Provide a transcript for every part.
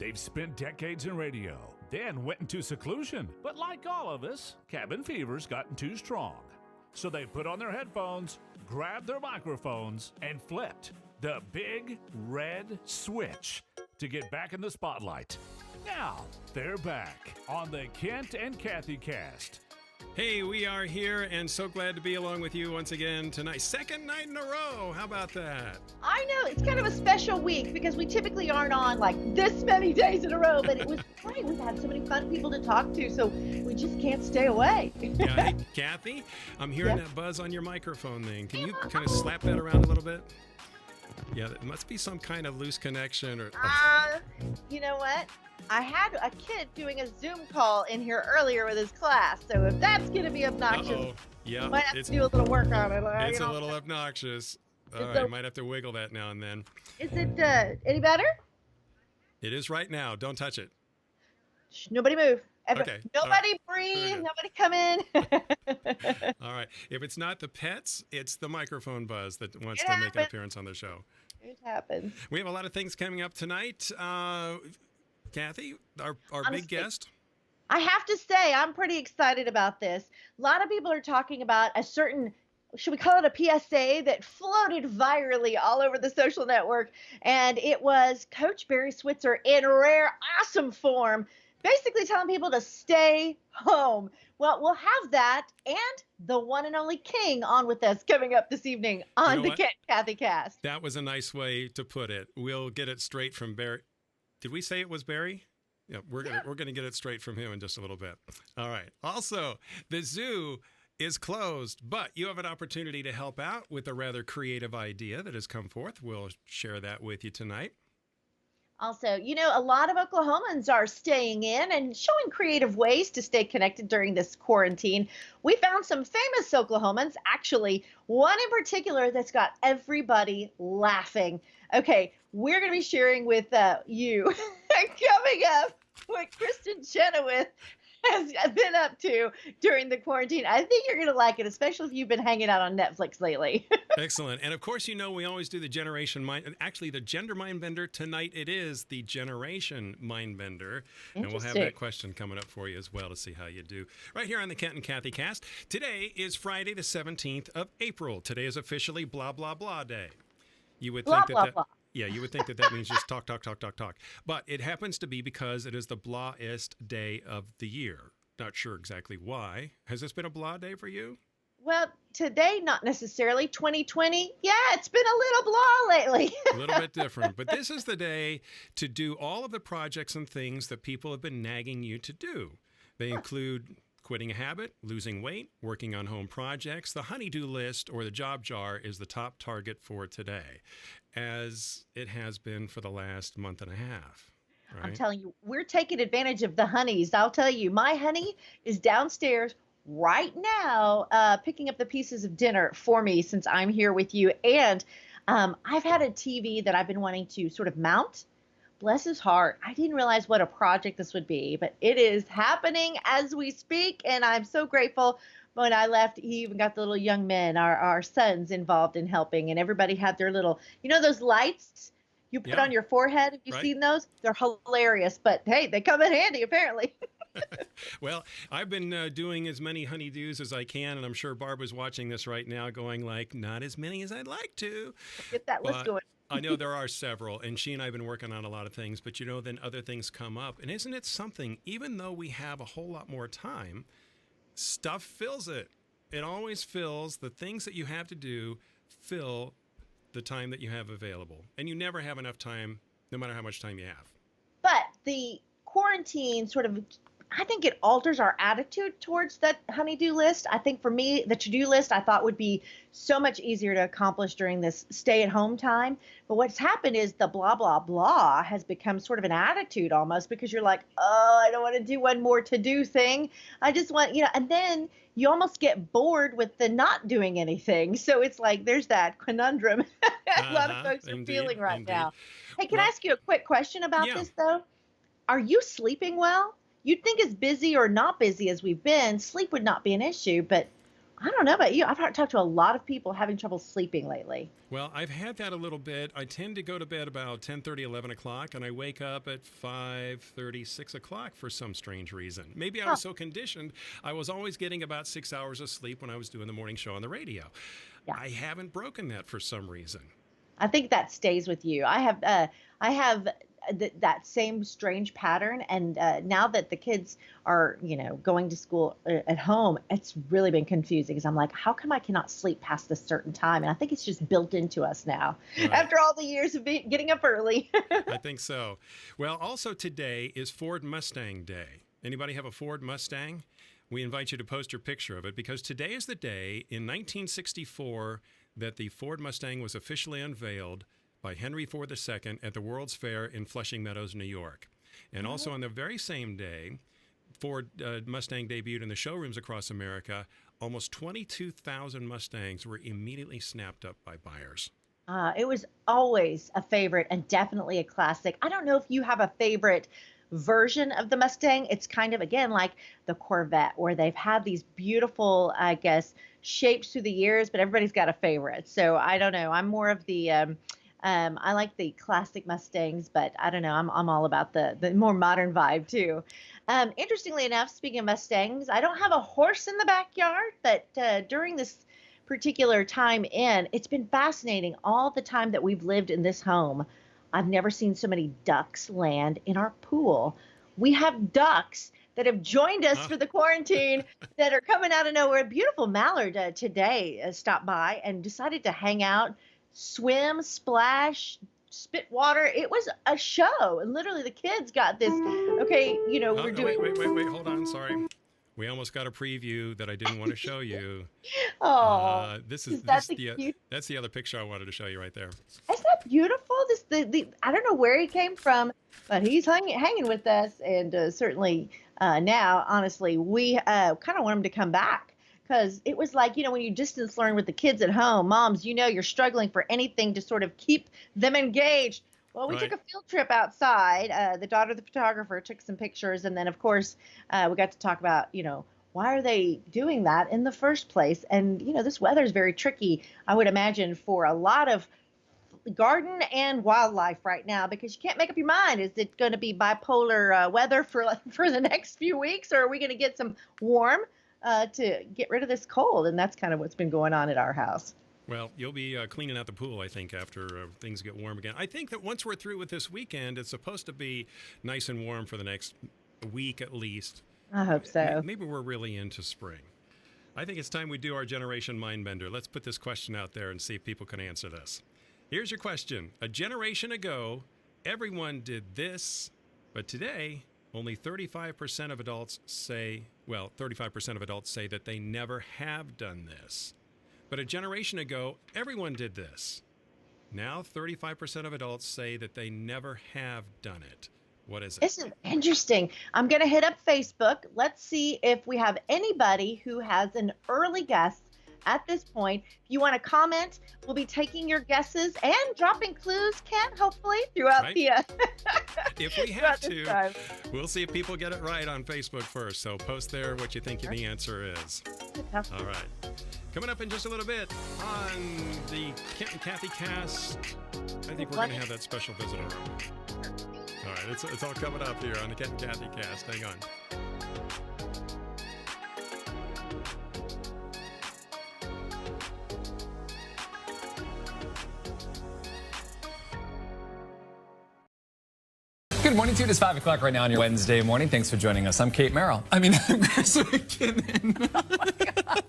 They've spent decades in radio, then went into seclusion. But like all of us, cabin fever's gotten too strong. So they put on their headphones, grabbed their microphones, and flipped the big red switch to get back in the spotlight. Now, they're back on the Kent and Kathi cast. Hey, we are here and so glad to be along with you once again tonight. Second night in a row. How about that? I know, it's kind of a special week because we typically aren't on like this many days in a row, but it was great. We've had so many fun people to talk to, so we just can't stay away. Yeah, hey, Kathi, I'm hearing that buzz on your microphone thing. Can you kind of slap that around a little bit? Yeah, it must be some kind of loose connection or... You know what? I had a kid doing a Zoom call in here earlier with his class, so if that's going to be obnoxious, yeah, might have to do a little work on it. It's a little obnoxious. All right, might have to wiggle that now and then. Is it any better? It is right now. Don't touch it. Shh, nobody move. Okay. Nobody breathe. Nobody come in. All right. If it's not the pets, it's the microphone buzz that wants to make an appearance on the show. It happens. We have a lot of things coming up tonight. Kathi, our big guest. I have to say, I'm pretty excited about this. A lot of people are talking about a certain, should we call it a PSA, that floated virally all over the social network. And it was Coach Barry Switzer in rare, awesome form, basically telling people to stay home. Well, we'll have that and the one and only King on with us coming up this evening on the Kent Kathi cast. That was a nice way to put it. We'll get it straight from Barry. Did we say it was Barry? Yeah, we're gonna get it straight from him in just a little bit. All right. Also, the zoo is closed, but you have an opportunity to help out with a rather creative idea that has come forth. We'll share that with you tonight. Also, you know, a lot of Oklahomans are staying in and showing creative ways to stay connected during this quarantine. We found some famous Oklahomans, actually, one in particular that's got everybody laughing. Okay, we're going to be sharing with you coming up what Kristen Chenoweth has been up to during the quarantine. I think you're going to like it, especially if you've been hanging out on Netflix lately. Excellent. And of course, you know, we always do the Generation Mind, actually the Gender Mind Bender. Tonight it is the Generation Mind Bender. And we'll have that question coming up for you as well to see how you do. Right here on the Kent and Kathi cast. Today is Friday the 17th of April. Today is officially blah, blah, blah day. You would think that... Yeah, you would think that means just talk. But it happens to be because it is the blahest day of the year. Not sure exactly why. Has this been a blah day for you? Well, today, not necessarily. 2020, yeah, it's been a little blah lately. A little bit different. But this is the day to do all of the projects and things that people have been nagging you to do. They include quitting a habit, losing weight, working on home projects. The honey-do list or the job jar is the top target for today, as it has been for the last month and a half. Right? I'm telling you, we're taking advantage of the honeys. I'll tell you, my honey is downstairs right now picking up the pieces of dinner for me since I'm here with you. And I've had a TV that I've been wanting to sort of mount. Bless his heart. I didn't realize what a project this would be, but it is happening as we speak. And I'm so grateful. When I left, he even got the little young men, our sons, involved in helping. And everybody had their little, you know, those lights you put on your forehead. Have you seen those? They're hilarious. But hey, they come in handy, apparently. Well, I've been doing as many honeydews as I can, and I'm sure Barbara's watching this right now going like, not as many as I'd like to. Get that list going. I know there are several, and she and I have been working on a lot of things, but you know, then other things come up. And isn't it something, even though we have a whole lot more time, stuff fills it. It always fills. The things that you have to do fill the time that you have available. And you never have enough time, no matter how much time you have. But the quarantine sort of, I think it alters our attitude towards that honey-do list. I think for me, the to-do list I thought would be so much easier to accomplish during this stay-at-home time. But what's happened is the blah, blah, blah has become sort of an attitude almost because you're like, oh, I don't want to do one more to-do thing. I just want, you know, and then you almost get bored with the not doing anything. So it's like there's that conundrum a lot of folks are feeling right now. Hey, can I ask you a quick question about this, though? Are you sleeping well? You'd think as busy or not busy as we've been, sleep would not be an issue, but I don't know about you. I've talked to a lot of people having trouble sleeping lately. Well, I've had that a little bit. I tend to go to bed about 10:30, 11 o'clock, and I wake up at 5:30, 6 o'clock for some strange reason. Maybe I was so conditioned. I was always getting about 6 hours of sleep when I was doing the morning show on the radio. Yeah. I haven't broken that for some reason. I think that stays with you. I have that same strange pattern, and now that the kids are going to school at home, it's really been confusing because I'm like, how come I cannot sleep past this certain time? And I think it's just built into us now. Right. After all the years of getting up early. I think so. Well, also today is Ford Mustang Day. Anybody have a Ford Mustang? We invite you to post your picture of it, because today is the day in 1964 that the Ford Mustang was officially unveiled by Henry Ford II at the World's Fair in Flushing Meadows, New York. And also on the very same day, Ford Mustang debuted in the showrooms across America. Almost 22,000 Mustangs were immediately snapped up by buyers. It was always a favorite and definitely a classic. I don't know if you have a favorite version of the Mustang. It's kind of, again, like the Corvette, where they've had these beautiful, I guess, shapes through the years, but everybody's got a favorite. So I don't know. I'm more of the... I like the classic Mustangs, but I don't know. I'm all about the more modern vibe too. Interestingly enough, speaking of Mustangs, I don't have a horse in the backyard, but during this particular time it's been fascinating. All the time that we've lived in this home, I've never seen so many ducks land in our pool. We have ducks that have joined us for the quarantine that are coming out of nowhere. Beautiful mallard today stopped by and decided to hang out, swim, splash, spit water. It was a show. And literally the kids got this, okay, we're doing... Wait, hold on, sorry. We almost got a preview that I didn't want to show you. Oh, that's the other picture I wanted to show you right there. Isn't that beautiful? I don't know where he came from, but he's hanging with us. And certainly now, honestly, we kind of want him to come back. Because it was like, when you distance learn with the kids at home, moms, you're struggling for anything to sort of keep them engaged. Well, we took a field trip outside. The daughter of the photographer took some pictures. And then, of course, we got to talk about, why are they doing that in the first place? And, this weather is very tricky, I would imagine, for a lot of garden and wildlife right now, because you can't make up your mind. Is it going to be bipolar weather for the next few weeks, or are we going to get some warm to get rid of this cold? And that's kind of what's been going on at our house. Well, you'll be cleaning out the pool, I think, after things get warm again. I think that once we're through with this weekend, it's supposed to be nice and warm for the next week at least. I hope so. Maybe we're really into spring. I think it's time we do our Generation Mindbender. Let's put this question out there and see if people can answer this. Here's your question. A generation ago, everyone did this, but today, only 35% of adults say that they never have done this. But a generation ago, everyone did this. Now, 35% of adults say that they never have done it. What is it? Isn't interesting? I'm going to hit up Facebook. Let's see if we have anybody who has an early guess at this point. If you want to comment, we'll be taking your guesses and dropping clues, Ken, hopefully, throughout the... if we have to, we'll see if people get it right on Facebook first. So post there what you think the answer is. All right. Coming up in just a little bit on the Kent and Kathy cast, I think we're going to have that special visitor. All right, it's all coming up here on the Kent and Kathy cast. Hang on. Good morning to you. It is 5 o'clock right now on your Wednesday morning. Thanks for joining us. I'm Kate Merrill. I'm Chris McKinnon. Oh my God.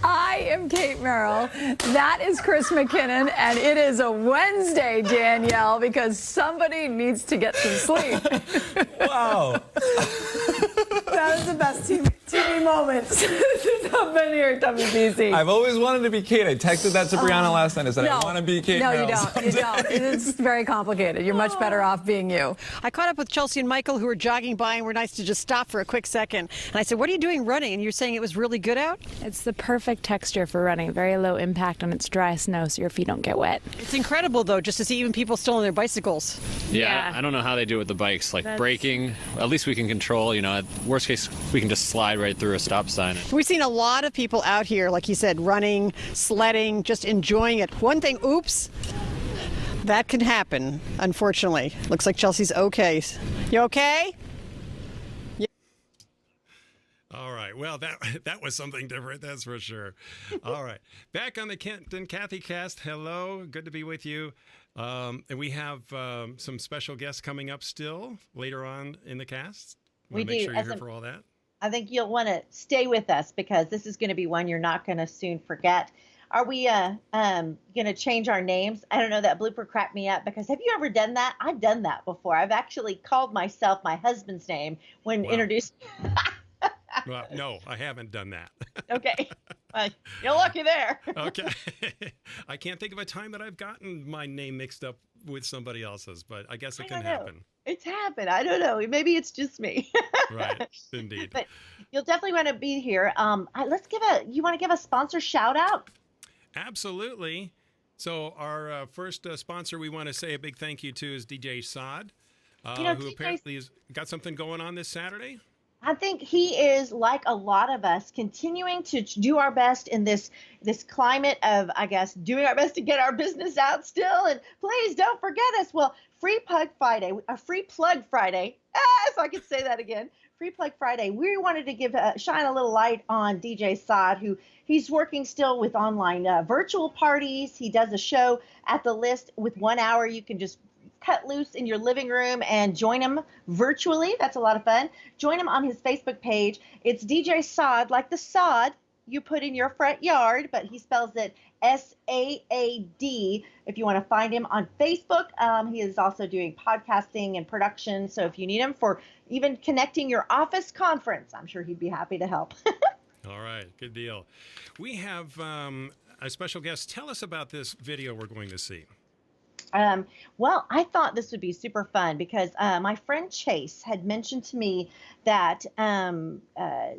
I am Kate Merrill. That is Chris McKinnon, and it is a Wednesday, Danielle, because somebody needs to get some sleep. Wow. That is the best team. TV moments. This has not been here at WBC. I've always wanted to be Kate. I texted that to Brianna last night. I said, I want to be Kate. No, Merrill you don't. You don't. It's very complicated. You're much better off being you. I caught up with Chelsea and Michael, who were jogging by and were nice to just stop for a quick second. And I said, what are you doing running? And you're saying it was really good out? It's the perfect texture for running. Very low impact on its dry snow so your feet don't get wet. It's incredible, though, just to see even people still on their bicycles. Yeah, I don't know how they do it with the bikes. Like braking, at least we can control. You know, at worst case, we can just slide right through a stop sign. We've seen a lot of people out here, like you said, running, sledding, just enjoying it. One thing, oops, that can happen, unfortunately. Looks like Chelsea's okay. You okay? All right. Well, that was something different, that's for sure. All right. Back on the Kent and Kathy cast. Hello. Good to be with you. And we have some special guests coming up still later on in the cast. We Make do. sure you're here for all that. I think you'll want to stay with us because this is going to be one you're not going to soon forget. Are we going to change our names? I don't know. That blooper cracked me up because have you ever done that? I've done that before. I've actually called myself my husband's name when introduced. Well, no, I haven't done that. Okay. You're lucky there. Okay. I can't think of a time that I've gotten my name mixed up with somebody else's, but I guess it can happen. It's happened. I don't know. Maybe it's just me. Right. Indeed. But you'll definitely want to be here. You want to give a sponsor shout out? Absolutely. So our first sponsor we want to say a big thank you to is DJ Sod, who apparently has got something going on this Saturday. I think he is, like a lot of us, continuing to do our best in this climate of, I guess, doing our best to get our business out still. And please don't forget us. Well, Free Plug Friday, if I could say that again, Free Plug Friday. We wanted to shine a little light on DJ Sod, who he's working still with online virtual parties. He does a show at the List with 1 hour. You can just cut loose in your living room and join him virtually. That's a lot of fun. Join him on his Facebook page. It's DJ Sod, like the sod you put in your front yard, but he spells it SAAD. If you want to find him on Facebook, he is also doing podcasting and production. So if you need him for even connecting your office conference, I'm sure he'd be happy to help. All right. Good deal. We have a special guest. Tell us about this video we're going to see. Well, I thought this would be super fun because my friend Chase had mentioned to me that I'm a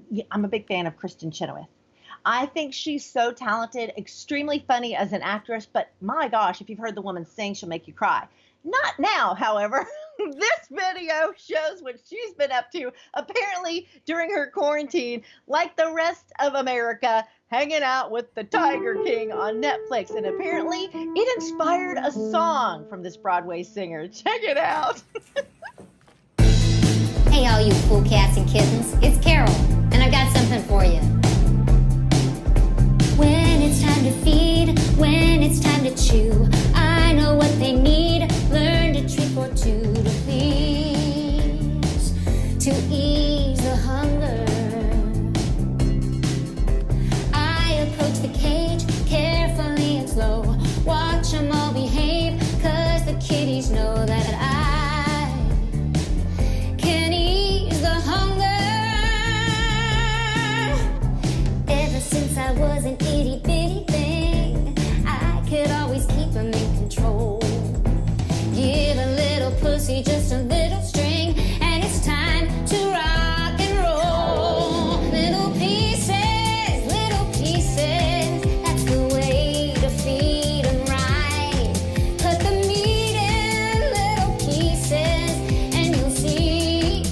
big fan of Kristen Chenoweth. I think she's so talented, extremely funny as an actress, but my gosh, if you've heard the woman sing, she'll make you cry. Not now, however. This video shows what she's been up to, apparently during her quarantine, like the rest of America, hanging out with the Tiger King on Netflix. And apparently it inspired a song from this Broadway singer. Check it out. Hey, all you cool cats and kittens. It's Carol, and I got something for you. When it's time to feed, when it's time to chew, I know what they need. Learned a trick or two to please, to ease the hunger. I approach the cage carefully and slow. Watch them all behave, 'cause the kitties know that I can ease the hunger. Ever since I was an itty bitty thing, I could always keep them in control. Give a little pussy just a little string, and it's time to rock and roll. Little pieces, that's the way to feed them right. Cut the meat in little pieces, and you'll see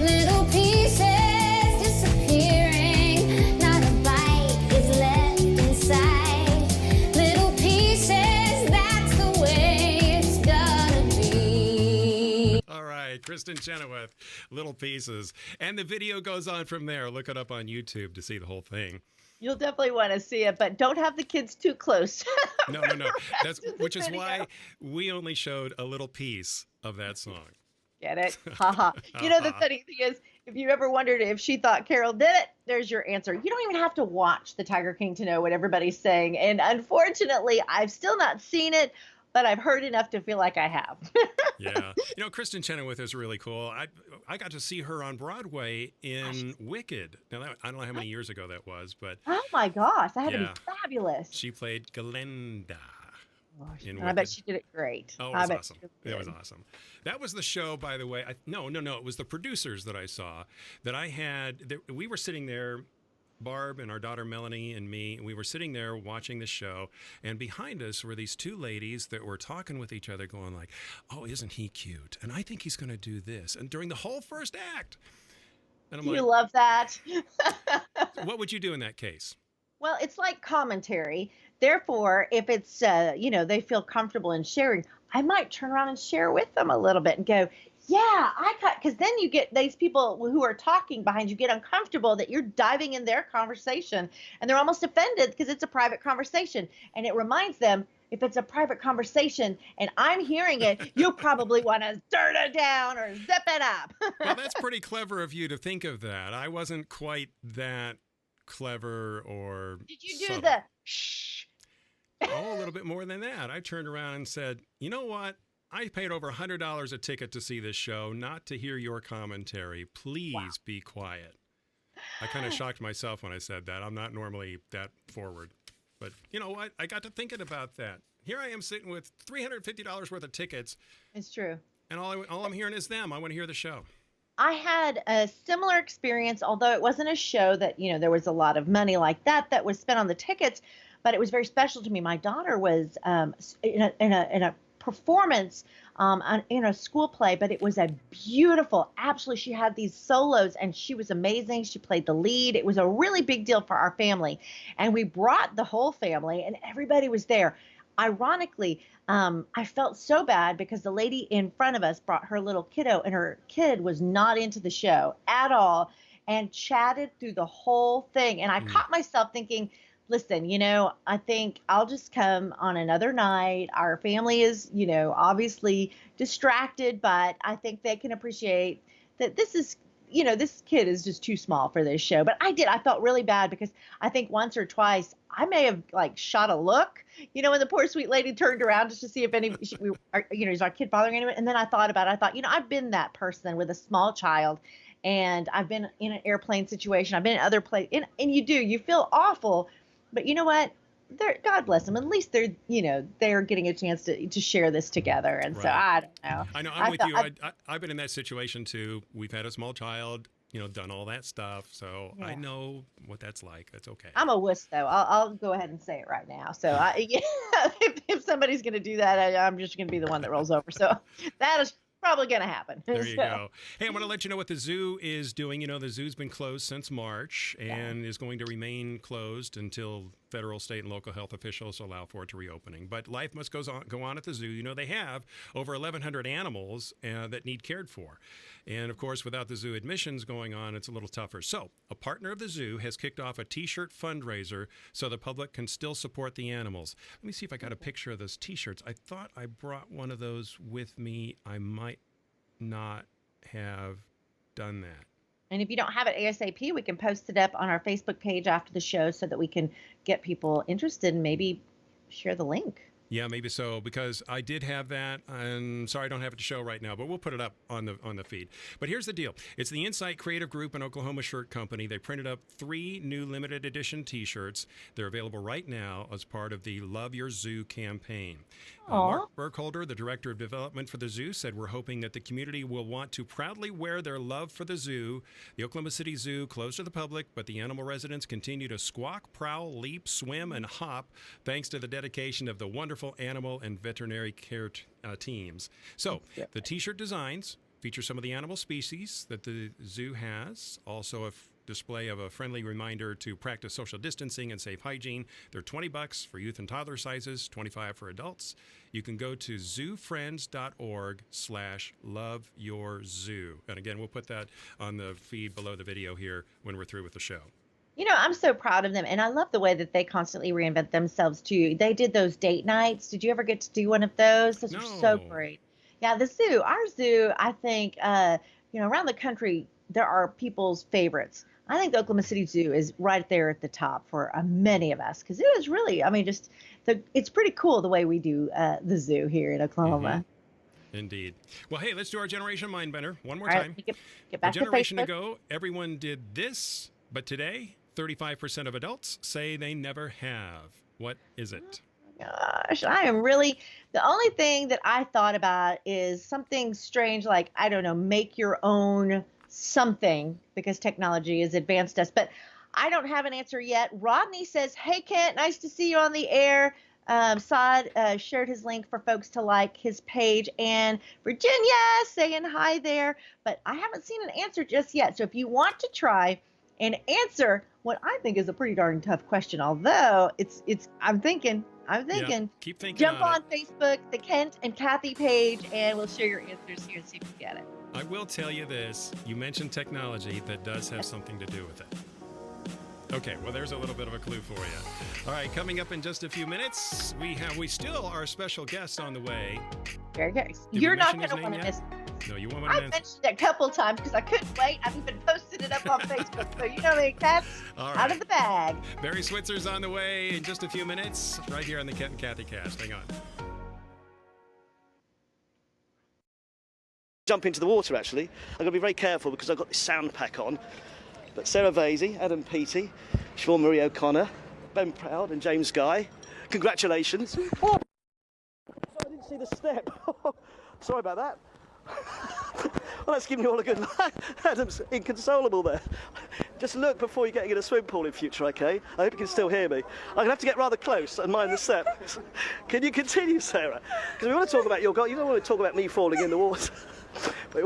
little pieces disappearing. Not a bite is left inside. Little pieces, that's the way it's gotta be. All right, Kristen Chenoweth, Little Pieces. And the video goes on from there. Look it up on YouTube to see the whole thing. You'll definitely want to see it, but don't have the kids too close. No. Which is why we only showed a little piece of that song. Get it? Haha. You know, the funny thing is, if you ever wondered if she thought Carol did it, there's your answer. You don't even have to watch the Tiger King to know what everybody's saying. And unfortunately, I've still not seen it, but I've heard enough to feel like I have. Yeah. Kristen Chenoweth is really cool. I got to see her on Broadway in Wicked. Now, I don't know how many years ago that was, but... Oh, my gosh. That had to be fabulous. She played Glenda. I bet she did it great. Oh, it was awesome. It was awesome. That was the show, by the way. No. It was the producers that I saw that I had. We were sitting there, Barb and our daughter Melanie and me, and we were sitting there watching the show. And behind us were these two ladies that were talking with each other, going like, "Oh, isn't he cute? And I think he's going to do this." And during the whole first act. And I'm you love that. What would you do in that case? Well, it's like commentary. Therefore, if it's, they feel comfortable in sharing, I might turn around and share with them a little bit and go, yeah, because then you get these people who are talking behind you get uncomfortable that you're diving in their conversation and they're almost offended because it's a private conversation. And it reminds them, if it's a private conversation and I'm hearing it, you'll probably want to stir it down or zip it up. Well, that's pretty clever of you to think of that. I wasn't quite that clever or Did you do subtle. the shh? Oh, a little bit more than that. I turned around and said, you know what? I paid over $100 a ticket to see this show, not to hear your commentary. Please be quiet. I kind of shocked myself when I said that. I'm not normally that forward. But you know what? I got to thinking about that. Here I am sitting with $350 worth of tickets. It's true. And all I'm hearing is them. I want to hear the show. I had a similar experience, although it wasn't a show that, there was a lot of money like that was spent on the tickets, but it was very special to me. My daughter was in a performance in a school play, but it was a beautiful, absolutely, she had these solos and she was amazing. She played the lead. It was a really big deal for our family. And we brought the whole family and everybody was there. Ironically, I felt so bad because the lady in front of us brought her little kiddo and her kid was not into the show at and chatted through the whole thing. And I caught myself thinking, listen, I think I'll just come on another night. Our family is, obviously distracted, but I think they can appreciate that this is, this kid is just too small for this show. But I felt really bad because I think once or twice I may have shot a look, when the poor sweet lady turned around just to see if is our kid bothering anyone? And then I thought about it. I thought, I've been that person with a small child and I've been in an airplane situation. I've been in other places and you feel awful. But you know what? God bless them. At least they're getting a chance to share this together. And so I don't know. I know. I'm with you. I've been in that situation too. We've had a small child, done all that stuff. So I know what that's like. That's okay. I'm a wuss though. I'll go ahead and say it right now. So if somebody's going to do that, I'm just going to be the one that rolls over. So that is probably going to happen. There you go. Hey, I want to let you know what the zoo is doing. The zoo's been closed since March and is going to remain closed until federal, state, and local health officials allow for it to reopening. But life must go on at the zoo. They have over 1,100 animals that need cared for. And, of course, without the zoo admissions going on, it's a little tougher. So a partner of the zoo has kicked off a T-shirt fundraiser so the public can still support the animals. Let me see if I got a picture of those T-shirts. I thought I brought one of those with me. I might not have done that. And if you don't have it ASAP, we can post it up on our Facebook page after the show so that we can get people interested and maybe share the link. Yeah, maybe so, because I did have that. I'm sorry I don't have it to show right now, but we'll put it up on the feed. But here's the deal. It's the Insight Creative Group and Oklahoma Shirt Company. They printed up 3 new limited edition T-shirts. They're available right now as part of the Love Your Zoo campaign. Mark Burkholder, the Director of Development for the zoo, said, we're hoping that the community will want to proudly wear their love for the zoo. The Oklahoma City Zoo closed to the public, but the animal residents continue to squawk, prowl, leap, swim, and hop thanks to the dedication of the wonderful animal and veterinary care teams. So the T-shirt designs feature some of the animal species that the zoo has, also a display of a friendly reminder to practice social distancing and safe hygiene. They're $20 for youth and toddler sizes, $25 for adults. You can go to zoofriends.org/loveyourzoo. And again, we'll put that on the feed below the video here when we're through with the show. I'm so proud of them. And I love the way that they constantly reinvent themselves, too. They did those date nights. Did you ever get to do one of those? Those were so great. Yeah, the zoo, our zoo, I think, around the country, there are people's favorites. I think the Oklahoma City Zoo is right there at the top for many of us because it is really, I mean, it's pretty cool the way we do the zoo here in Oklahoma. Indeed. Well, hey, let's do our Generation Mindbender one more All right, time. get back A generation to Facebook. ago, everyone did this, but today, 35% of adults say they never have. What is it? Gosh, I am really, the only thing that I thought about is something strange like, I don't know, make your own something because technology has advanced us. But I don't have an answer yet. Rodney says, hey, Kent, nice to see you on the air. Saad shared his link for folks to like his page. And Virginia saying hi there. But I haven't seen an answer just yet. So if you want to try and answer what I think is a pretty darn tough question, although I'm thinking. Yeah, keep thinking. Jump on Facebook, the Kent and Kathi page, and we'll share your answers here and see if you get it. I will tell you this. You mentioned technology that does have something to do with it. Okay, well, there's a little bit of a clue for you. All right, coming up in just a few minutes, we still our special guest on the way. Very good. Did You're we not mention going to his name want to yet? miss. No, you won't I want to mentioned it a couple times because I couldn't wait. I've even posted it up on Facebook, so you know me, Cat's All out right. of the bag. Barry Switzer's on the way in just a few minutes, right here on the Kent and Kathi Cast. Hang on. Jump into the water, actually. I'm going to be very careful because I've got this sound pack on. But Sarah Vasey, Adam Peaty, Siobhan Marie O'Connor, Ben Proud and James Guy, congratulations. Oh, I didn't see the step. Sorry about that. Well, that's giving you all a good laugh. Adam's inconsolable there. Just look before you're getting in a swim pool in future, okay? I hope you can still hear me. I'm going to have to get rather close and mind the step. Can you continue, Sarah? Because we want to talk about your goal. You don't want to talk about me falling in the water. But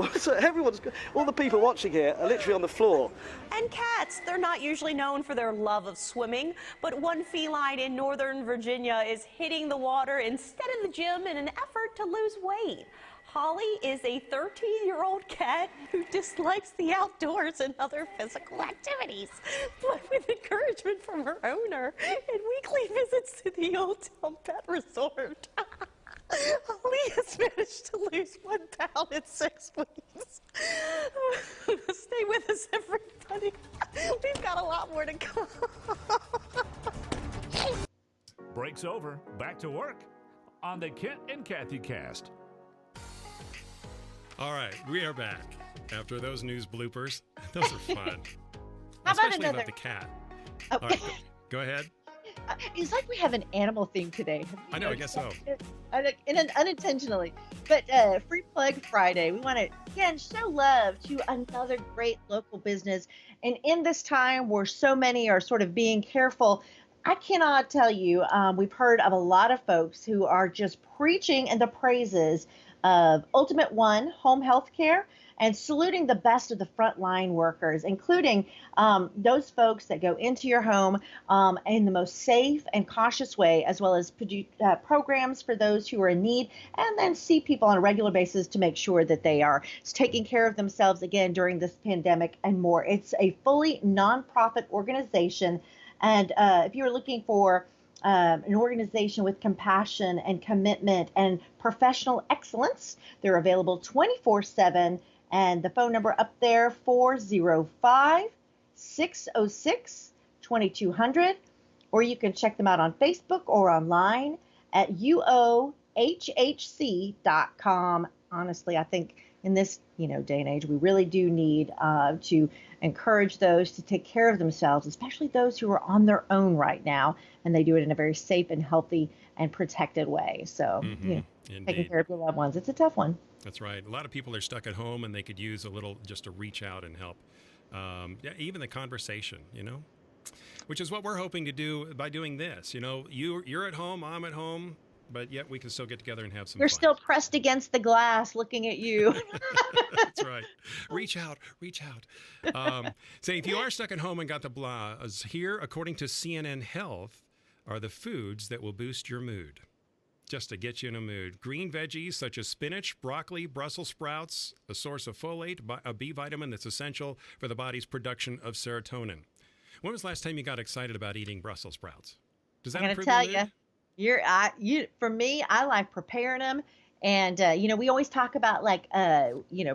all the people watching here are literally on the floor. And cats, they're not usually known for their love of swimming, but one feline in Northern Virginia is hitting the water instead of the gym in an effort to lose weight. Holly is a 13-year-old cat who dislikes the outdoors and other physical activities, but with encouragement from her owner and weekly visits to the Old Town Pet Resort. Holly has managed to lose 1 pound in 6 weeks. Stay with us, everybody. We've got a lot more to come. Break's over. Back to work on the Kent and Kathi Cast. All right, we are back after those news bloopers. Those are fun. How about Especially another? about the cat. Oh. All right, go ahead. It's like we have an animal theme today. I know, I guess so. Unintentionally. But Free Plug Friday, we want to, again, show love to another great local business. And in this time where so many are sort of being careful, I cannot tell you, we've heard of a lot of folks who are just preaching in the praises of Ultimate One Home Health Care and saluting the best of the frontline workers, including those folks that go into your home in the most safe and cautious way, as well as programs for those who are in need, and then see people on a regular basis to make sure that they are taking care of themselves again during this pandemic and more. It's a fully nonprofit organization. And if you're looking for an organization with compassion and commitment and professional excellence, they're available 24/7. And the phone number up there, 405-606-2200. Or you can check them out on Facebook or online at uohhc.com. Honestly, I think in this day and age, we really do need to encourage those to take care of themselves, especially those who are on their own right now, and they do it in a very safe and healthy and protected way. So, taking care of your loved ones, it's a tough one. That's right. A lot of people are stuck at home, and they could use a little just to reach out and help. Even the conversation, which is what we're hoping to do by doing this. You're at home, I'm at home, but yet we can still get together and have some You're fun. still pressed against the glass looking at you. That's right. Reach out. Say, if you are stuck at home and got the blahs, here, according to CNN Health, are the foods that will boost your mood. Just to get you in a mood. Green veggies such as spinach, broccoli, Brussels sprouts, a source of folate, a B vitamin that's essential for the body's production of serotonin. When was the last time you got excited about eating Brussels sprouts? Does that I'm improve gonna your tell mood? you, for me, I like preparing them And, we always talk about like,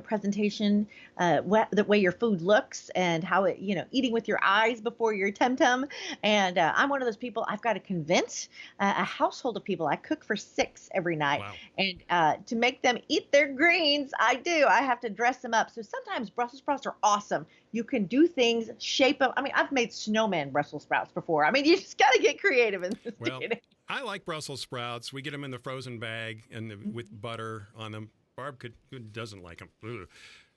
presentation, the way your food looks and how it, eating with your eyes before your tum-tum. And I'm one of those people, I've got to convince a household of people. I cook for 6 every night. Wow. And to make them eat their greens, I have to dress them up. So sometimes Brussels sprouts are awesome. You can do things, shape them. I mean, I've made snowman Brussels sprouts before. I mean, you just got to get creative in this day and age. I like Brussels sprouts. We get them in the frozen bag and with butter on them. Barb doesn't like them. Ugh.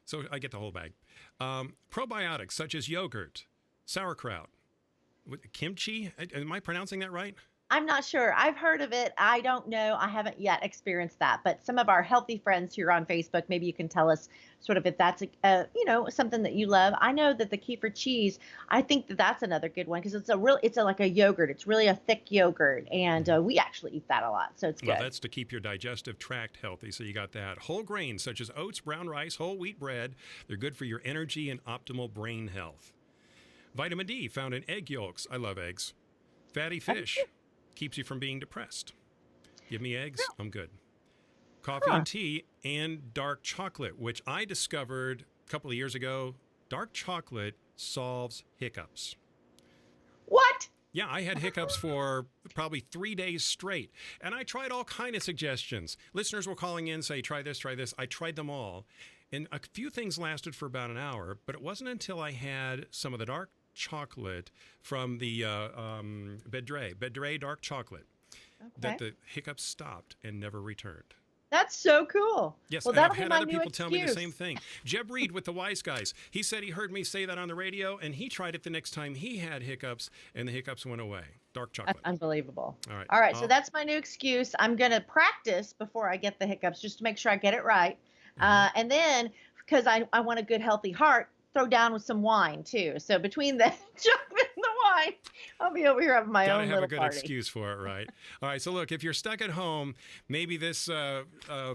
So I get the whole bag. Probiotics such as yogurt, sauerkraut, kimchi. Am I pronouncing that right? I'm not sure. I've heard of it. I don't know. I haven't yet experienced that. But some of our healthy friends here on Facebook, maybe you can tell us sort of if that's something that you love. I know that the kefir cheese, I think that's another good one because it's like a yogurt. It's really a thick yogurt, and we actually eat that a lot, so it's good. Well, that's to keep your digestive tract healthy. So you got that. Whole grains such as oats, brown rice, whole wheat bread. They're good for your energy and optimal brain health. Vitamin D found in egg yolks. I love eggs. Fatty fish. Keeps you from being depressed. Give me eggs, I'm good. Coffee and tea and dark chocolate, which I discovered a couple of years ago. Dark chocolate solves hiccups. What? Yeah, I had hiccups for probably 3 days straight. And I tried all kind of suggestions. Listeners were calling in, say, try this, try this. I tried them all. And a few things lasted for about an hour, but it wasn't until I had some of the dark chocolate from the Bedre dark chocolate that the hiccups stopped and never returned. That's so cool. Yes, well, and I've that'll had be my other new people excuse. tell me the same thing. Jeb Reed with the Wise Guys, he said he heard me say that on the radio, and he tried it the next time he had hiccups, and the hiccups went away. Dark chocolate. That's unbelievable. All right. So that's my new excuse. I'm going to practice before I get the hiccups just to make sure I get it right. And then, because I want a good, healthy heart, throw down with some wine too. So between the chocolate and the wine, I'll be over here having my own little party. Gotta have a good excuse for it, right? All right, so look, if you're stuck at home, maybe this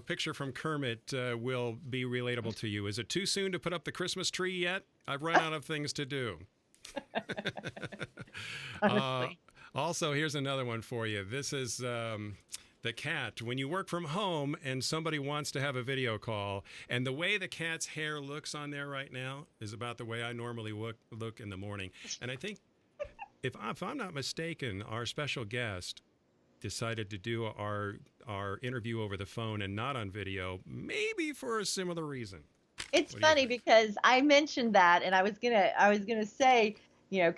picture from Kermit will be relatable to you. Is it too soon to put up the Christmas tree yet? I've run out of things to do. Also, here's another one for you. This is the cat. When you work from home and somebody wants to have a video call, and the way the cat's hair looks on there right now is about the way I normally look in the morning. And I think, if I'm not mistaken, our special guest decided to do our interview over the phone and not on video, maybe for a similar reason. It's funny because I mentioned that, and I was gonna say,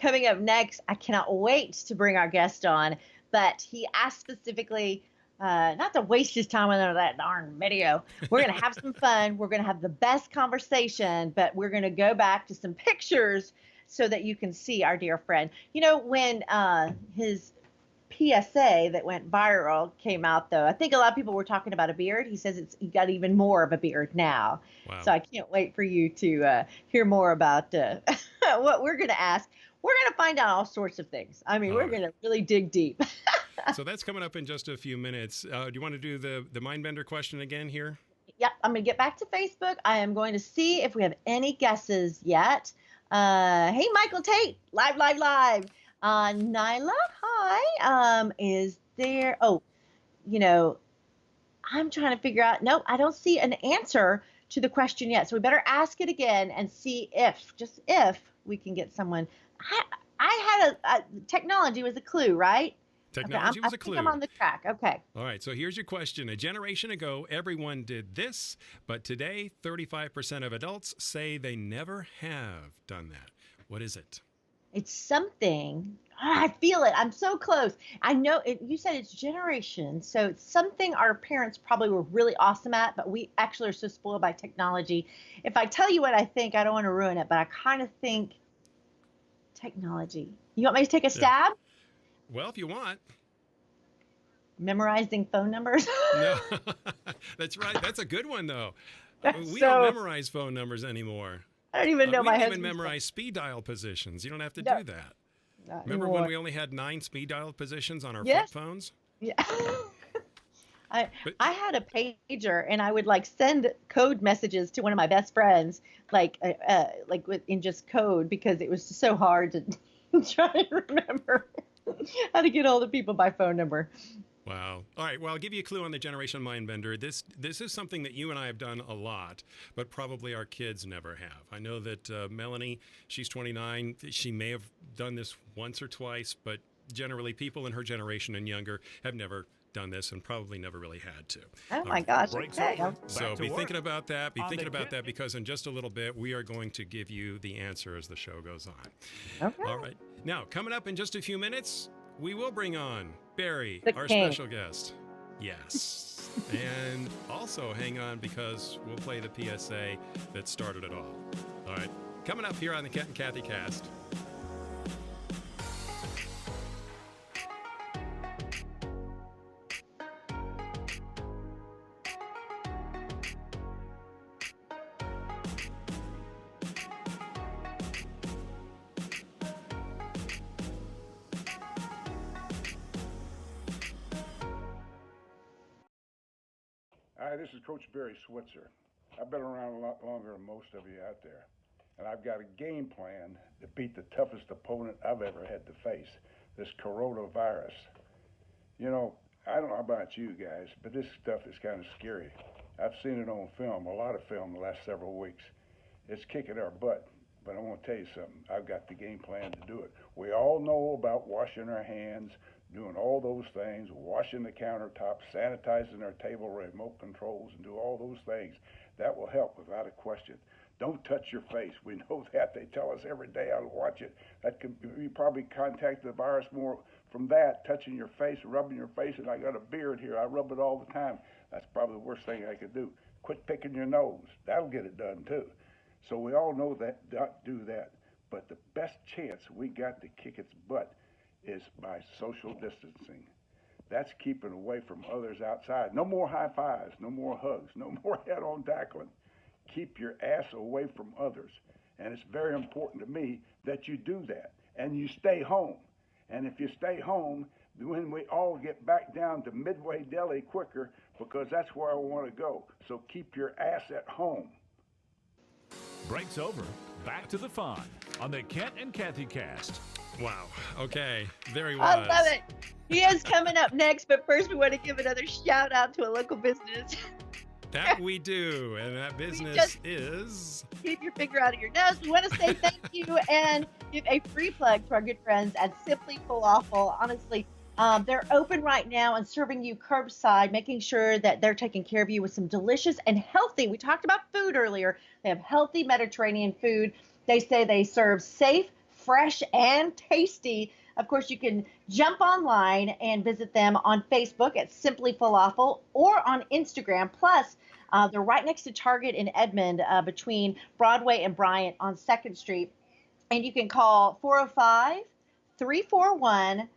coming up next, I cannot wait to bring our guest on, but he asked specifically, not to waste his time with that darn video. We're going to have some fun. We're going to have the best conversation, but we're going to go back to some pictures so that you can see our dear friend. When his PSA that went viral came out, though, I think a lot of people were talking about a beard. He says he got even more of a beard now. Wow. So I can't wait for you to hear more about what we're going to ask. We're going to find out all sorts of things. I mean, we're going to really dig deep. So that's coming up in just a few minutes. Do you want to do the Mindbender question again here? Yep, I'm going to get back to Facebook. I am going to see if we have any guesses yet. Hey, Michael Tate, live. Nyla, hi. Is there, I'm trying to figure out, no, I don't see an answer to the question yet. So we better ask it again and see if we can get someone. I had technology was a clue, right? Technology was a clue. I think I'm on the track. Okay. All right. So here's your question. A generation ago, everyone did this, but today, 35% of adults say they never have done that. What is it? It's something. I feel it. I'm so close. I know it. You said it's generation. So it's something our parents probably were really awesome at, but we actually are so spoiled by technology. If I tell you what I think, I don't want to ruin it, but I kind of think technology. You want me to take a stab? Well, if you want. Memorizing phone numbers? No, that's right. That's a good one, though. We don't memorize phone numbers anymore. I don't even know my husband. We don't even memorize speed dial positions. You don't have to do that. Remember when we only had 9 speed dial positions on our flip phones? Yeah. I had a pager, and I would send code messages to one of my best friends, in just code, because it was so hard to try and remember how to get hold of people by phone number. Wow. All right. Well, I'll give you a clue on the Generation Mindbender. This is something that you and I have done a lot, but probably our kids never have. I know that Melanie, she's 29. She may have done this once or twice, but generally people in her generation and younger have never done this and probably never really had to. Oh my gosh. Okay. So be thinking about that. Be thinking about that, because in just a little bit, we are going to give you the answer as the show goes on. Okay. All right. Now, coming up in just a few minutes, we will bring on Barry, our king. special guest. Yes. And also hang on, because we'll play the PSA that started it all. All right. Coming up here on the Kent and Kathy Cast. Hi, this is Coach Barry Switzer. I've been around a lot longer than most of you out there, and I've got a game plan to beat the toughest opponent I've ever had to face, this coronavirus. You know, I don't know about you guys, but this stuff is kind of scary. I've seen it on film, a lot of film the last several weeks. It's kicking our butt, but I want to tell you something. I've got the game plan to do it. We all know about washing our hands, doing all those things, washing the countertops, sanitizing our table remote controls, and do all those things. That will help without a question. Don't touch your face. We know that. They tell us every day how to watch it. That could, you probably contact the virus more from that, touching your face, rubbing your face, and I got a beard here. I rub it all the time. That's probably the worst thing I could do. Quit picking your nose. That'll get it done too. So we all know that, don't do that. But the best chance we got to kick its butt is by social distancing. That's keeping away from others outside. No more high fives, no more hugs, no more head-on tackling. Keep your ass away from others. And it's very important to me that you do that and you stay home. And if you stay home, when we all get back down to Midway Deli quicker, because that's where I want to go. So keep your ass at home. Break's over. Back to the fun on the Kent and Kathy Cast. Wow. Okay. There he was. I love it. He is coming up next, but first we want to give another shout out to a local business. That we do, and that business is... Keep your finger out of your nose. We want to say thank you and give a free plug to our good friends at Simply Falafel. Honestly, they're open right now and serving you curbside, making sure that they're taking care of you with some delicious and healthy. We talked about food earlier. They have healthy Mediterranean food. They say they serve safe, fresh, and tasty. Of course, you can jump online and visit them on Facebook at Simply Falafel or on Instagram. Plus, they're right next to Target in Edmond between Broadway and Bryant on 2nd Street. And you can call 405-341-4646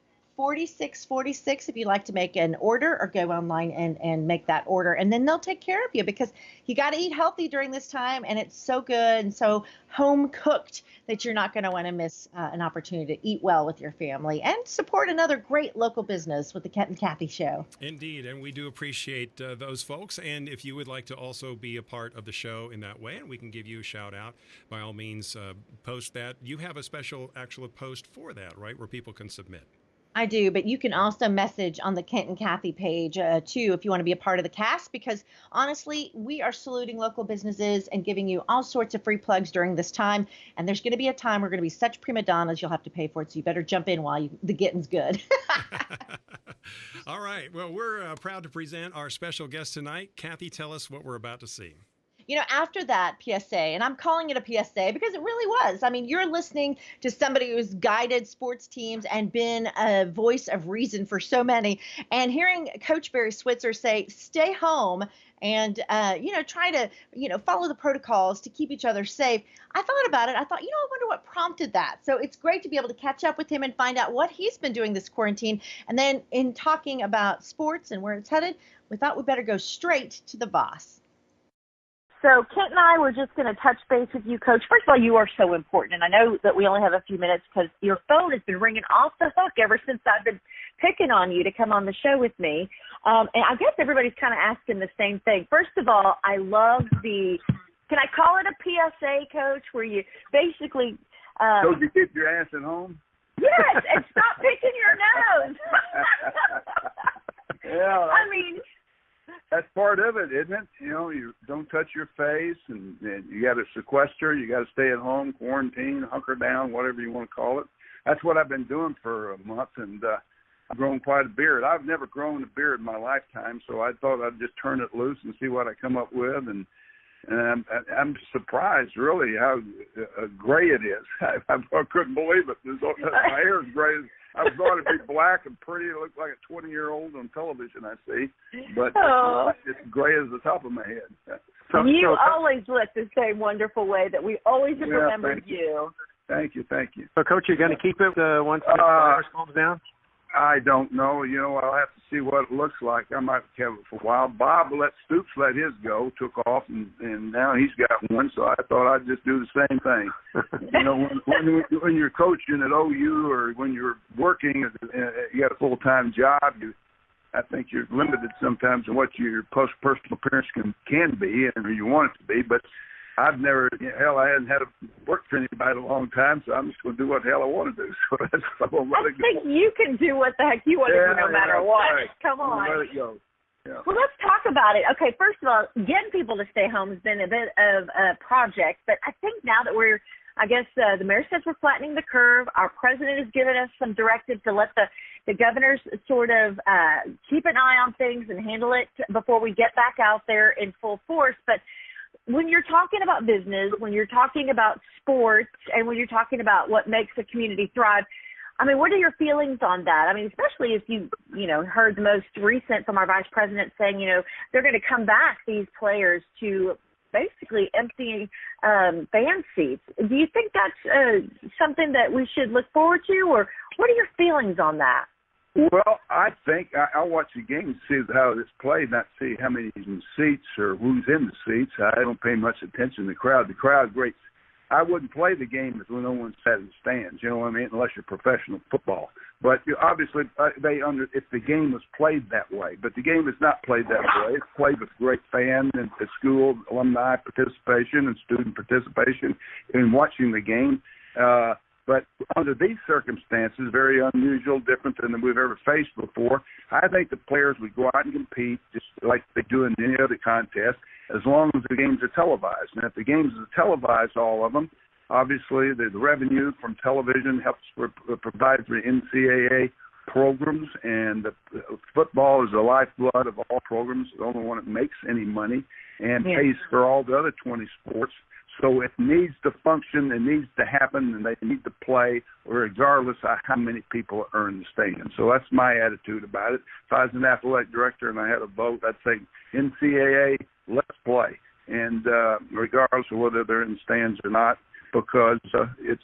if you'd like to make an order or go online and make that order. And then they'll take care of you because you got to eat healthy during this time. And it's so good and so home cooked that you're not going to want to miss an opportunity to eat well with your family and support another great local business with the Kent and Kathy Show. Indeed. And we do appreciate those folks. And if you would like to also be a part of the show in that way, and we can give you a shout out, by all means, post that. You have a special actual post for that, right, where people can submit. I do, but you can also message on the Kent and Kathy page too if you want to be a part of the cast, because honestly, we are saluting local businesses and giving you all sorts of free plugs during this time. And there's going to be a time we're going to be such prima donnas you'll have to pay for it. So you better jump in while the getting's good. All right. Well, we're proud to present our special guest tonight. Kathy, tell us what we're about to see. You know, after that PSA, and I'm calling it a PSA because it really was. I mean, you're listening to somebody who's guided sports teams and been a voice of reason for so many. And hearing Coach Barry Switzer say, stay home and, try to, follow the protocols to keep each other safe. I thought about it. I thought, I wonder what prompted that. So it's great to be able to catch up with him and find out what he's been doing this quarantine. And then in talking about sports and where it's headed, we thought we better go straight to the boss. So Kent and I were just going to touch base with you, Coach. First of all, you are so important, and I know that we only have a few minutes because your phone has been ringing off the hook ever since I've been picking on you to come on the show with me. And I guess everybody's kind of asking the same thing. First of all, I love can I call it a PSA, Coach, where you basically So you keep your ass at home? Yes, and stop picking your nose. Yeah. I mean, that's part of it, isn't it? You know, you don't touch your face, and you got to sequester. You got to stay at home, quarantine, hunker down, whatever you want to call it. That's what I've been doing for a month, and I've grown quite a beard. I've never grown a beard in my lifetime, so I thought I'd just turn it loose and see what I come up with. And I'm surprised, really, how gray it is. I couldn't believe it. My hair is gray. I thought it'd be black and pretty. It looked like a 20-year-old on television, I see. But it's gray as the top of my head. You always look the same wonderful way that we always have remembered you. Thank you. So, Coach, you're going to keep it once the virus calms down? I don't know. You know, I'll have to see what it looks like. I might have it for a while. Bob Stoops let his go, took off, and now he's got one. So I thought I'd just do the same thing. You know, when you're coaching at OU or when you're working, you got a full-time job. I think you're limited sometimes in what your personal appearance can be and you want it to be. But I've never, I hadn't had worked for anybody in a long time, so I'm just going to do what the hell I want to do. So that's what I'm going to go. I think you can do what the heck you want to do no matter what. Right. Come on. Let it go. Yeah. Well, let's talk about it. Okay, first of all, getting people to stay home has been a bit of a project, but I think now that the mayor says we're flattening the curve. Our president has given us some directives to let the governors sort of keep an eye on things and handle it before we get back out there in full force. But when you're talking about business, when you're talking about sports, and when you're talking about what makes a community thrive, I mean, what are your feelings on that? I mean, especially if you heard the most recent from our vice president saying, they're going to come back, these players, to basically empty fan seats. Do you think that's something that we should look forward to, or what are your feelings on that? Well, I think I'll watch the game and see how it's played, not see how many's in seats or who's in the seats. I don't pay much attention to the crowd. The crowd's great. I wouldn't play the game if no one sat in the stands, you know what I mean, unless you're professional football. But obviously, if the game was played that way. But the game is not played that way. It's played with great fan and school alumni participation and student participation in watching the game. But under these circumstances, very unusual, different than we've ever faced before, I think the players would go out and compete just like they do in any other contest, as long as the games are televised. And if the games are televised, all of them, obviously the revenue from television helps provide for NCAA programs, and football is the lifeblood of all programs, the only one that makes any money, and pays for all the other 20 sports. So it needs to function, it needs to happen, and they need to play regardless of how many people are in the stadium. So that's my attitude about it. If I was an athletic director and I had a vote, I'd say NCAA, let's play, and regardless of whether they're in the stands or not, because it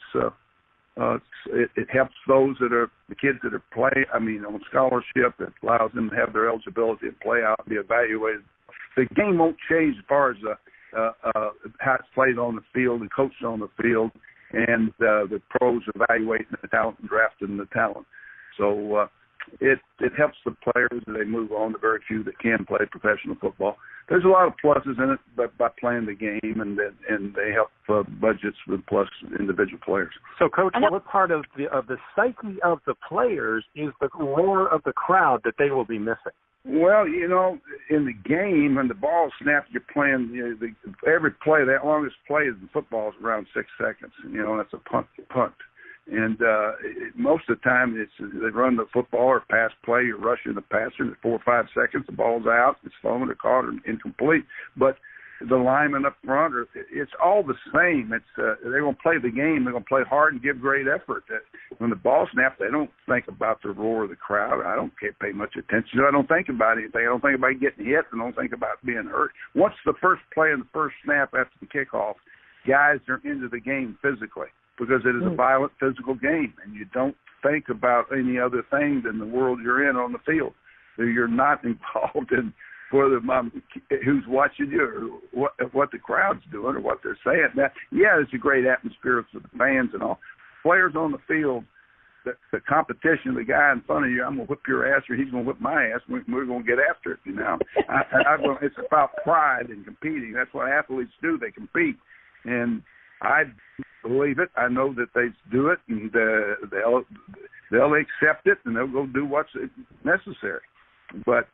helps those that are the kids that are playing. I mean, on scholarship, it allows them to have their eligibility to play out and be evaluated. The game won't change as far as how it's played on the field and coached on the field, and the pros evaluating the talent and drafting the talent. So it helps the players as they move on, the very few that can play professional football. There's a lot of pluses in it by playing the game, and they help budgets with plus individual players. So, Coach, what part of the psyche of the players is the roar of the crowd that they will be missing? Well, in the game, when the ball snaps, you're playing, every play, that longest play in football is around 6 seconds. That's a punt. And most of the time, they run the football or pass play, you're rushing the passer, and 4 or 5 seconds, the ball's out, it's thrown or caught or incomplete. But the linemen up front, it's all the same. They're going to play the game. They're going to play hard and give great effort. When the ball snaps, they don't think about the roar of the crowd. I don't pay much attention. I don't think about anything. I don't think about getting hit. I don't think about being hurt. Once the first play and the first snap after the kickoff, guys are into the game physically, because it is a violent physical game, and you don't think about any other thing than the world you're in on the field. So you're not involved in whether who's watching you or what the crowd's doing or what they're saying. Now, it's a great atmosphere for the fans and all. Players on the field, the competition, the guy in front of you, I'm going to whip your ass or he's going to whip my ass. We're going to get after it, It's about pride and competing. That's what athletes do. They compete. And I believe it. I know that they do it, and they'll accept it, and they'll go do what's necessary. But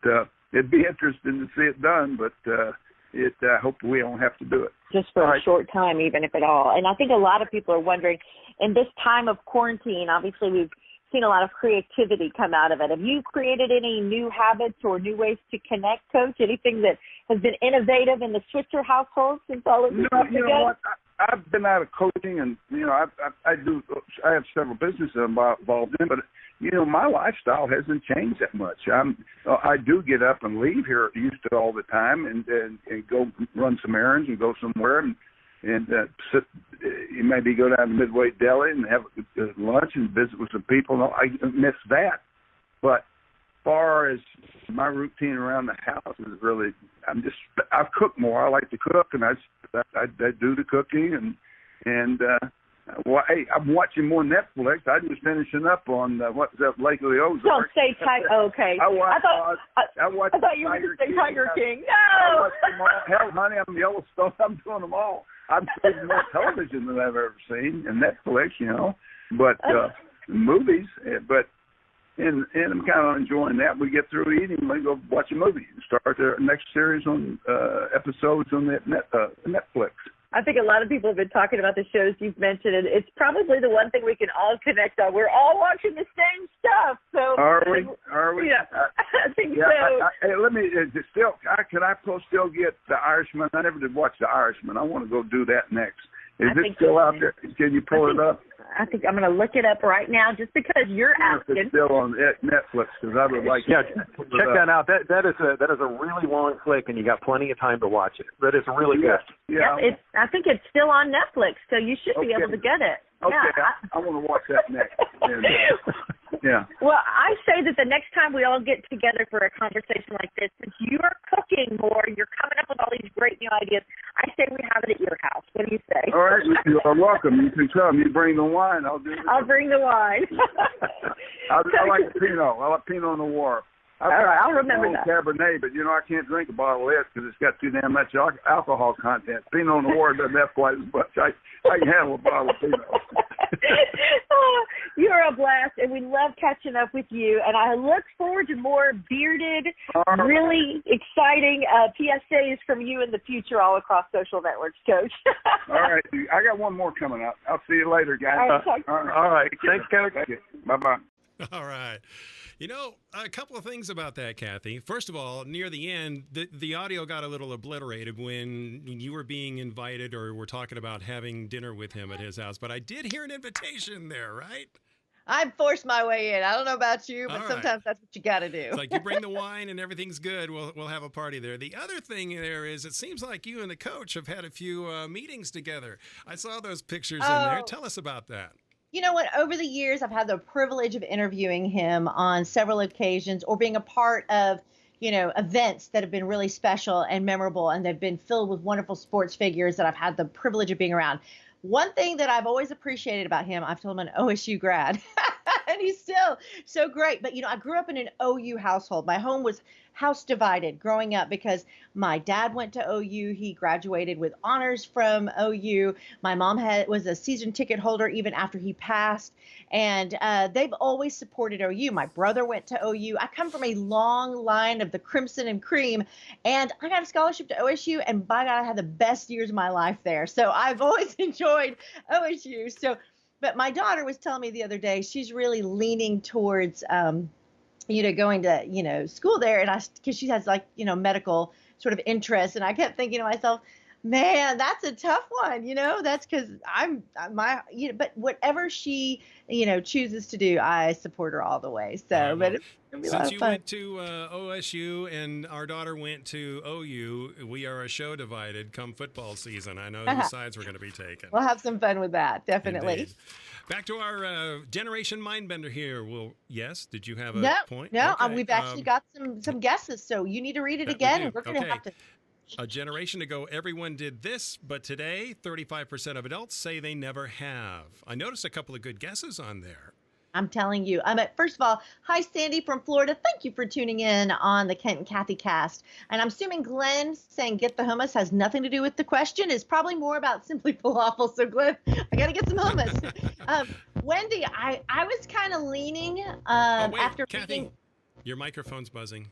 it'd be interesting to see it done, but I hope we don't have to do it. Just for a short time, even if at all. And I think a lot of people are wondering, in this time of quarantine, obviously we've seen a lot of creativity come out of it. Have you created any new habits or new ways to connect, Coach? Anything that has been innovative in the Switzer household since all of this No, you know what? I've been out of coaching, and I have several businesses I'm involved in, but my lifestyle hasn't changed that much. I do get up and leave here used to all the time, and go run some errands and go somewhere and sit. Maybe go down to Midway Deli and have lunch and visit with some people. No, I miss that, but as far as my routine around the house is really, I cook more. I like to cook, and I do the cooking, and hey, I'm watching more Netflix. I'm just finishing up on what's that, Lake of the Ozarks. Don't say okay. I thought you were going to say Tiger King. No. I watch them all. Hell, honey, I'm Yellowstone. I'm doing them all. I've seen more television than I've ever seen, and Netflix, but movies, but. And I'm kind of enjoying that. We get through eating, we go watch a movie and start the next series on episodes on Netflix. I think a lot of people have been talking about the shows you've mentioned, and it's probably the one thing we can all connect on. We're all watching the same stuff. So are we? Yeah, I think so. Hey, let me can I still get The Irishman? I never did watch The Irishman. I want to go do that next. Is it still out there? Can you pull it up? I think I'm going to look it up right now just because you're asking. It's still on Netflix because I would like check that out. That is a really long flick, and you got plenty of time to watch it. That is really good. Yeah, I think it's still on Netflix, so you should be able to get it. Okay, yeah. I want to watch that next. Yeah. Well, I say that the next time we all get together for a conversation like this, since you are cooking more, you're coming up with all these great new ideas, I say we have it at your house. What do you say? All right, you are welcome. You can come. You bring the wine. I'll bring the wine. I like Pinot. I like Pinot Noir. All right, I'll remember that. Cabernet, but I can't drink a bottle of this because it's got too damn much alcohol content. Pinot Noir doesn't have quite as much. I can handle a bottle of Pinot. You're a blast, and we love catching up with you. And I look forward to more bearded, really exciting PSAs from you in the future all across social networks, Coach. All right. I got one more coming up. I'll see you later, guys. All right. Thanks, Coach. Bye-bye. All right. A couple of things about that, Kathy. First of all, near the end, the audio got a little obliterated when you were being invited or were talking about having dinner with him at his house. But I did hear an invitation there, right? I forced my way in. I don't know about you, but sometimes that's what you got to do. It's like you bring the wine and everything's good. We'll have a party there. The other thing there is it seems like you and the coach have had a few meetings together. I saw those pictures in there. Tell us about that. You know what? Over the years, I've had the privilege of interviewing him on several occasions or being a part of, events that have been really special and memorable, and they've been filled with wonderful sports figures that I've had the privilege of being around. One thing that I've always appreciated about him, I've told him I'm an OSU grad, and he's still so great. But, I grew up in an OU household. My home was house divided growing up because my dad went to OU. He graduated with honors from OU. My mom was a season ticket holder even after he passed. And they've always supported OU. My brother went to OU. I come from a long line of the Crimson and Cream, and I got a scholarship to OSU, and by God, I had the best years of my life there. So I've always enjoyed OSU. But my daughter was telling me the other day, she's really leaning towards, going to, school there. And because she has medical sort of interest. And I kept thinking to myself, man, that's a tough one. That's because but whatever she, chooses to do, I support her all the way. So, but it's going to be a lot of fun. Since you went to OSU and our daughter went to OU, we are a show divided come football season. I know whose sides we're going to be taking. We'll have some fun with that. Definitely. Indeed. Back to our Generation Mindbender here. Well, yes. Did you have a point? No, okay. We've actually got some guesses, so you need to read it again, and we're going to have to. A generation ago, everyone did this, but today, 35% of adults say they never have. I noticed a couple of good guesses on there. I'm telling you. First of all, hi, Sandy from Florida. Thank you for tuning in on the Kent and Kathy cast. And I'm assuming Glenn saying get the hummus has nothing to do with the question. It's probably more about Simply Falafel. So, Glenn, I got to get some hummus. Wendy, I was kind of leaning wait, after Kathy, reading. your microphone's buzzing.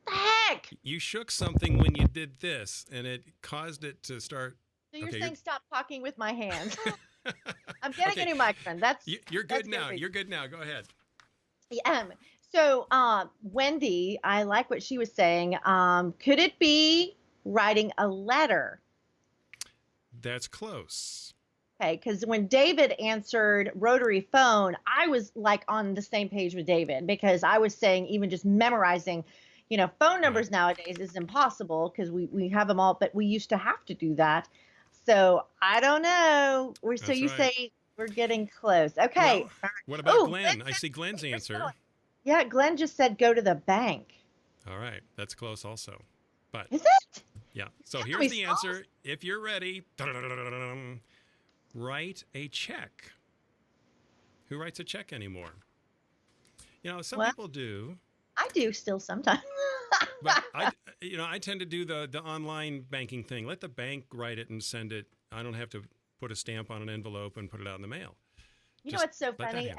the heck? You shook something when you did this, and it caused it to start. So you're saying stop talking with my hands. I'm getting a new microphone. You're good now. You're good now. Go ahead. So Wendy, I like what she was saying. Could it be writing a letter? That's close. Okay, because when David answered rotary phone, I was like on the same page with David, because I was saying even just memorizing, phone numbers nowadays is impossible because we have them all, but we used to have to do that. So I don't know. Say we're getting close. Okay. Well, what about Glenn? I see Glenn's answer. Yeah, Glenn just said go to the bank. All right, that's close also. But is it? Yeah. So here's the answer. If you're ready, write a check. Who writes a check anymore? Some people do. I do still sometimes. But I tend to do the online banking thing. Let the bank write it and send it. I don't have to put a stamp on an envelope and put it out in the mail. What's so funny?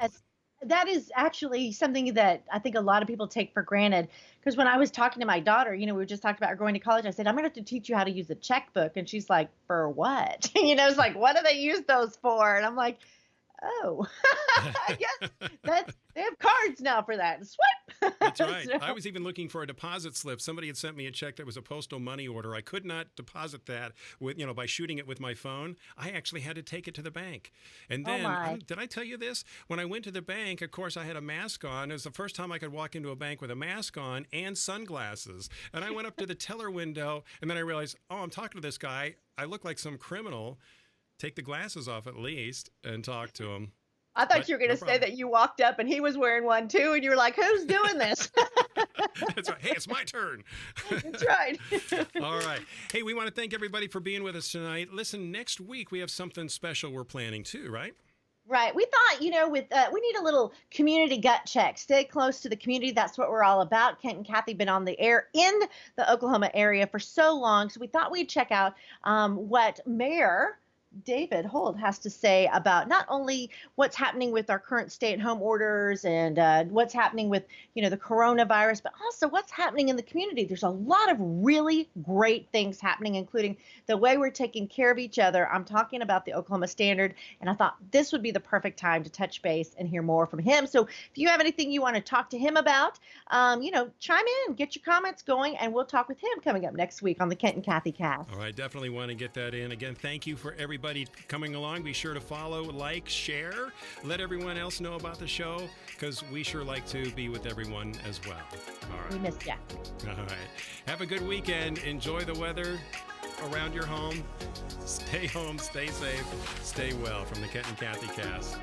That is actually something that I think a lot of people take for granted. Because when I was talking to my daughter, we just talked about her going to college. I said, I'm going to have to teach you how to use a checkbook. And she's like, for what? It's like, what do they use those for? And I'm like, oh, I guess they have cards now for that. Swipe. That's right. I was even looking for a deposit slip. Somebody had sent me a check that was a postal money order. I could not deposit that with, by shooting it with my phone. I actually had to take it to the bank. And then, did I tell you this? When I went to the bank, of course, I had a mask on. It was the first time I could walk into a bank with a mask on and sunglasses. And I went up to the teller window, and then I realized, I'm talking to this guy. I look like some criminal. Take the glasses off at least and talk to him. I thought you were going to say that you walked up and he was wearing one too, and you were like, who's doing this? That's right. Hey, it's my turn. That's right. All right. Hey, we want to thank everybody for being with us tonight. Listen, next week we have something special we're planning too, right? Right. We thought, we need a little community gut check. Stay close to the community. That's what we're all about. Kent and Kathi been on the air in the Oklahoma area for so long. So we thought we'd check out what Mayor David Holt has to say about not only what's happening with our current stay-at-home orders and what's happening with, the coronavirus, but also what's happening in the community. There's a lot of really great things happening, including the way we're taking care of each other. I'm talking about the Oklahoma Standard, and I thought this would be the perfect time to touch base and hear more from him. So if you have anything you want to talk to him about, chime in, get your comments going, and we'll talk with him coming up next week on the Kent and Kathi Cast. All right, definitely want to get that in. Again, thank you for everybody coming along. Be sure to follow, like, share, let everyone else know about the show, because we sure like to be with everyone as well. All right. We missed you. All right. Have a good weekend. Enjoy the weather around your home. Stay home, stay safe, stay well from the Kent and Kathi Cast.